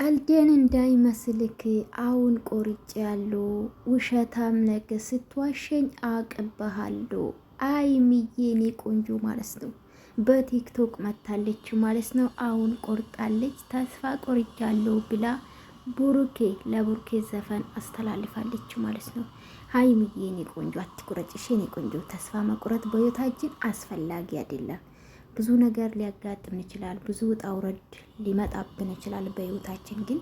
ቀልዴን እንዳይመስልክ አሁን ቆርጬ ያለው ውሸታም ነገ ስትዋሸኝ አቅብሃለሁ። ሀይሚዬ የኔ ቆንጆ ማለት ነው በቲክቶክ መታለች ማለት ነው። አሁን ቆርጣለች። ተስፋ ቆርጫለሁ ብላ ለቡሩኬ ዘፈን አስተላልፋለች ማለት ነው። ሀይሚዬ የኔ ቆንጆ አትቁረጭሽ የኔ ቆንጆ። ተስፋ መቁረጥ በህይወታችን አስፈላጊ አይደለም። ብዙ ነገር ሊያጋጥም ይችላል። ብዙ ውጣ ውረድ ሊመጣብን ይችላል በህይወታችን። ግን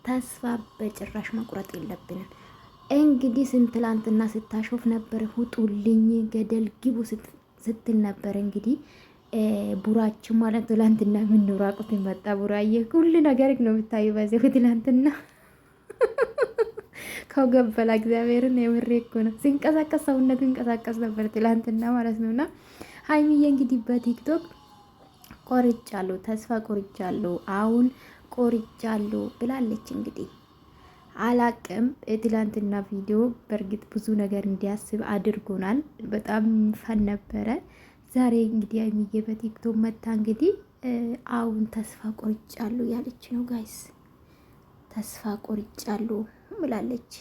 ተስፋ በጭራሽ መቁረጥ የለብንም። እንግዲህ ትላንትና ስታሾፍ ነበር። ውጡልኝ ገደል ግቡ ስትል ነበር። እንግዲህ ቡራችን ማለት ትላንትና የምንራቁት መጣ። ቡራዬ ሁሉ ነገር ነው የምታዩ በዚህ ትላንትና ከገበላ እግዚአብሔርን የምሬ እኮ ነው። ሲንቀሳቀስ ሰውነቱ ይንቀሳቀስ ነበር ትላንትና ማለት ነውና ሀይሚዬ እንግዲህ በቲክቶክ ቆርጫለሁ፣ ተስፋ ቆርጫለሁ፣ አሁን ቆርጫለሁ ብላለች። እንግዲህ አላቅም የትላንትና ቪዲዮ በእርግጥ ብዙ ነገር እንዲያስብ አድርጎናል። በጣም ፈን ነበረ። ዛሬ እንግዲህ ሀይሚዬ በቲክቶክ መታ እንግዲህ አሁን ተስፋ ቆርጫለሁ ያለች ነው ጋይስ። ተስፋ ቆርጫለሁ ብላለች።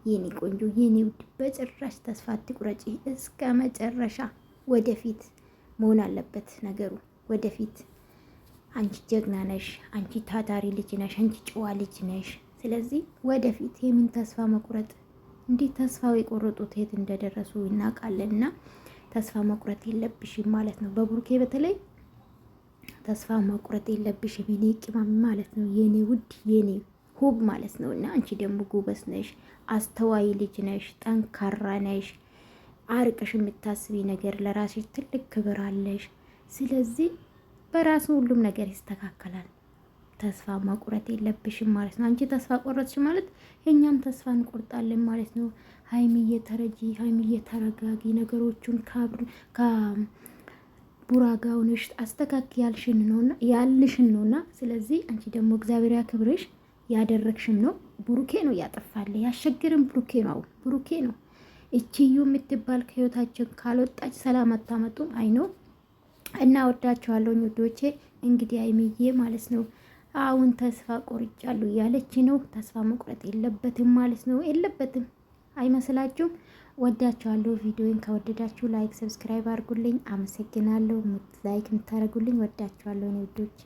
የኔ ቆንጆ የኔ ውድ በጭራሽ ተስፋ አትቁረጪ እስከ መጨረሻ። ወደፊት መሆን አለበት ነገሩ። ወደፊት አንቺ ጀግና ነሽ፣ አንቺ ታታሪ ልጅ ነሽ፣ አንቺ ጨዋ ልጅ ነሽ። ስለዚህ ወደፊት የምን ተስፋ መቁረጥ? እንዴት ተስፋው የቆረጡት የት እንደደረሱ እናውቃለንና ተስፋ መቁረጥ የለብሽም ማለት ነው። በቡሩኬ በተለይ ተስፋ መቁረጥ የለብሽም የኔ ቅመም ማለት ነው። የኔ ውድ የኔ ሁብ ማለት ነው። እና አንቺ ደግሞ ጎበዝ ነሽ፣ አስተዋይ ልጅ ነሽ፣ ጠንካራ ነሽ። አርቀሽ የምታስቢ ነገር ለራስሽ ትልቅ ክብር አለሽ። ስለዚህ በራሱ ሁሉም ነገር ይስተካከላል። ተስፋ መቁረጥ የለብሽም ማለት ነው። አንቺ ተስፋ ቆረጥሽ ማለት የኛም ተስፋ እንቆርጣለን ማለት ነው። ሀይሚዬ ተረጂ፣ ሀይሚዬ ተረጋጊ፣ ነገሮቹን ከቡራጋ ሆነሽ አስተካክ ያልሽን ነውና ስለዚህ አንቺ ደግሞ እግዚአብሔር ያክብርሽ። ያደረግሽም ነው ቡሩኬ ነው ያጠፋል። ያሸግርም ቡሩኬ ነው። እቺዩ የምትባል ከህይወታችን ካልወጣች ሰላም አታመጡም። አይነው እና ወዳቸዋለሁ ውዶቼ። እንግዲህ ሀይሚዬ ማለት ነው አሁን ተስፋ ቆርጫለሁ ያለች ነው። ተስፋ መቁረጥ የለበትም ማለት ነው። የለበትም አይመስላችሁም? ወዳቸዋለሁ። ቪዲዮን ከወደዳችሁ ላይክ፣ ሰብስክራይብ አድርጉልኝ። አመሰግናለሁ። ላይክ የምታደርጉልኝ ወዳቸዋለሁ ውዶቼ።